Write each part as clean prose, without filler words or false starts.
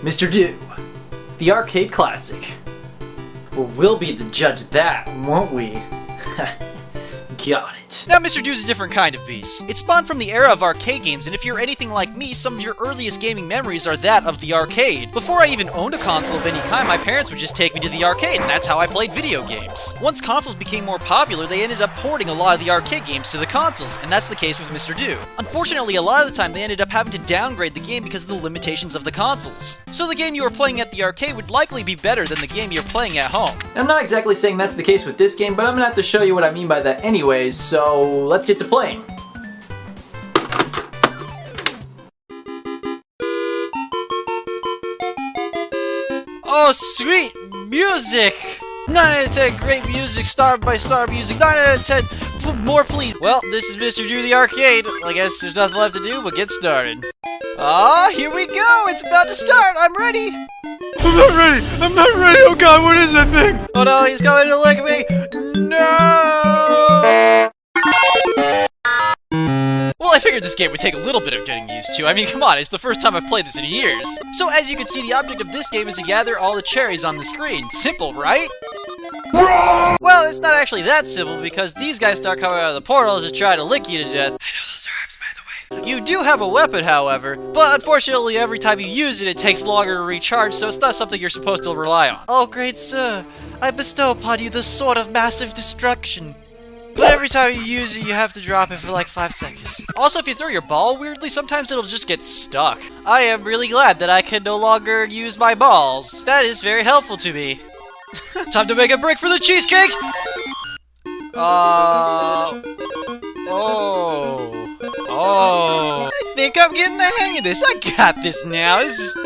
Mr. Do, the arcade classic. Well, we'll be the judge of that, won't we? Got it. Now, Mr. Do's a different kind of beast. It spawned from the era of arcade games, and if you're anything like me, some of your earliest gaming memories are that of the arcade. Before I even owned a console of any kind, my parents would just take me to the arcade, and that's how I played video games. Once consoles became more popular, they ended up porting a lot of the arcade games to the consoles, and that's the case with Mr. Do. Unfortunately, a lot of the time, they ended up having to downgrade the game because of the limitations of the consoles. So the game you were playing at the arcade would likely be better than the game you're playing at home. I'm not exactly saying that's the case with this game, but I'm gonna have to show you what I mean by that anyways, so let's get to playing. Oh, sweet music! 9 out of 10 great music, star by star music, 9 out of 10, more please! Well, this is Mr. Do the Arcade. I guess there's nothing left to do but get started. Ah, here we go! It's about to start! I'm ready! I'm not ready! I'm not ready! Oh god, what is that thing? Oh no, he's coming to lick me! No! Well, I figured this game would take a little bit of getting used to. I mean, come on, it's the first time I've played this in years. So as you can see, the object of this game is to gather all the cherries on the screen. Simple, right? Well, it's not actually that simple, because these guys start coming out of the portals to try to lick you to death. I know those are herbs, by the way. You do have a weapon, however, but unfortunately every time you use it, it takes longer to recharge, so it's not something you're supposed to rely on. Oh, great sir, I bestow upon you the sword of massive destruction. But every time you use it, you have to drop it for like 5 seconds. Also, if you throw your ball weirdly, sometimes it'll just get stuck. I am really glad that I can no longer use my balls. That is very helpful to me. Time to make a break for the cheesecake! Oh. I think I'm getting the hang of this. I got this now. This is...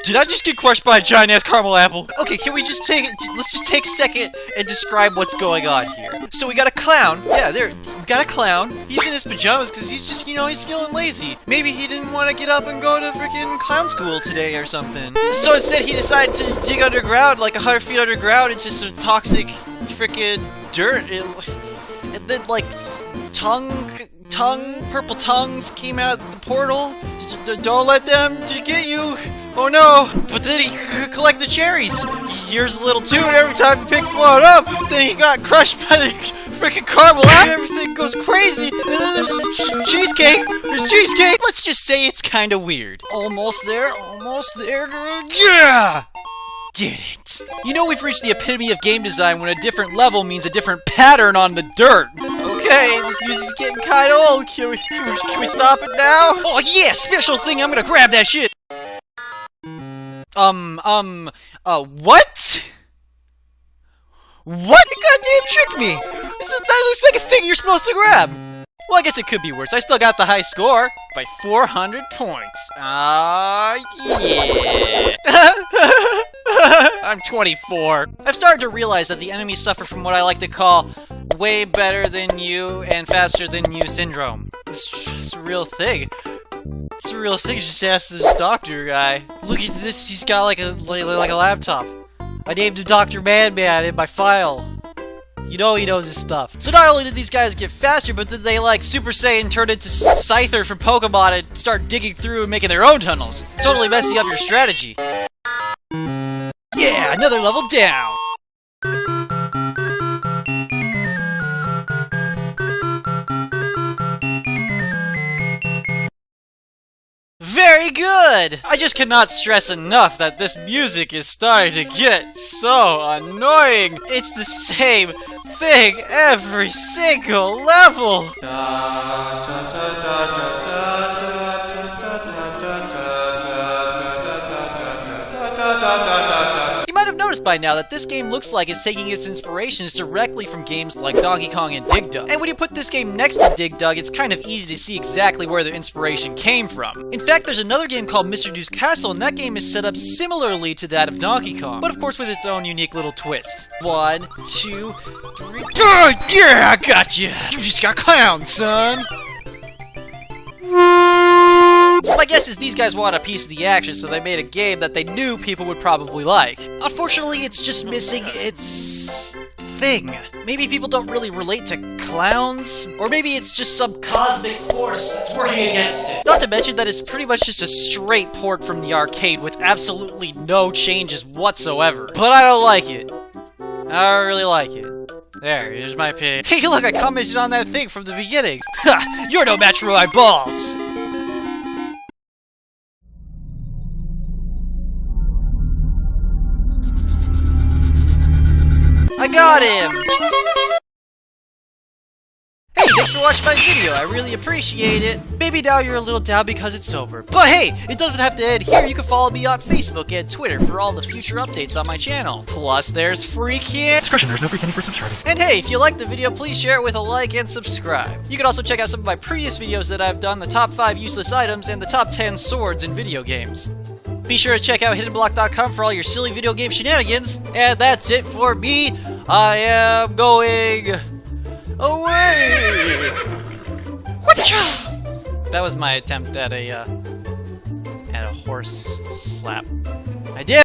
Did I just get crushed by a giant-ass caramel apple? Okay, can we just let's just take a second and describe what's going on here. So we got a clown. Yeah, we got a clown. He's in his pajamas because he's just, you know, he's feeling lazy. Maybe he didn't want to get up and go to freaking clown school today or something. So instead he decided to dig underground, like 100 feet underground, into some toxic freaking dirt. And then, like, purple tongues came out the portal. Don't let them get you. Oh no! But then he collected cherries. He hears a little tune every time he picks one up. Then he got crushed by the freaking caramel apple. Everything goes crazy. And then there's cheesecake. There's cheesecake. Let's just say it's kind of weird. Almost there. Almost there. Yeah! Did it. You know we've reached the epitome of game design when a different level means a different pattern on the dirt. Okay, this music's getting kinda old. Can we stop it now? Oh yeah, special thing, I'm gonna grab that shit! What? What? You goddamn tricked me! That looks like a thing you're supposed to grab! Well, I guess it could be worse. I still got the high score by 400 points. Yeah. I'm 24. I've started to realize that the enemies suffer from what I like to call way better than you and faster than you syndrome. It's a real thing. It's a real thing. Just ask this doctor guy. Look at this. He's got like a laptop. I named him Dr. Man-Man in my file. You know he knows his stuff. So not only did these guys get faster, but then they like Super Saiyan turned into Scyther from Pokemon and start digging through and making their own tunnels. Totally messing up your strategy. Yeah, another level down! Very good! I just cannot stress enough that this music is starting to get so annoying! It's the same thing every single level! You might have noticed by now that this game looks like it's taking its inspirations directly from games like Donkey Kong and Dig Dug. And when you put this game next to Dig Dug, it's kind of easy to see exactly where the inspiration came from. In fact, there's another game called Mr. Do's Castle, and that game is set up similarly to that of Donkey Kong, but of course with its own unique little twist. 1, 2, 3... Yeah, I got you! You just got clowned, son! So my guess is these guys want a piece of the action, so they made a game that they knew people would probably like. Unfortunately, it's just missing its thing. Maybe people don't really relate to clowns, or maybe it's just some cosmic force that's working against it. Not to mention that it's pretty much just a straight port from the arcade with absolutely no changes whatsoever. But I don't like it. I don't really like it. There, here's my opinion. Hey, look, I commented on that thing from the beginning. Ha! You're no match for my balls! I got him! Hey, thanks for watching my video, I really appreciate it. Maybe now you're a little down because it's over. But hey, it doesn't have to end here. You can follow me on Facebook and Twitter for all the future updates on my channel. Plus, there's free candy. Discretion, there's no free candy for subscribing. And hey, if you liked the video, please share it with a like and subscribe. You can also check out some of my previous videos that I've done, the top 5 useless items and the top 10 swords in video games. Be sure to check out hiddenblock.com for all your silly video game shenanigans. And that's it for me. I am going away. Whatcha? That was my attempt at a horse slap. I did.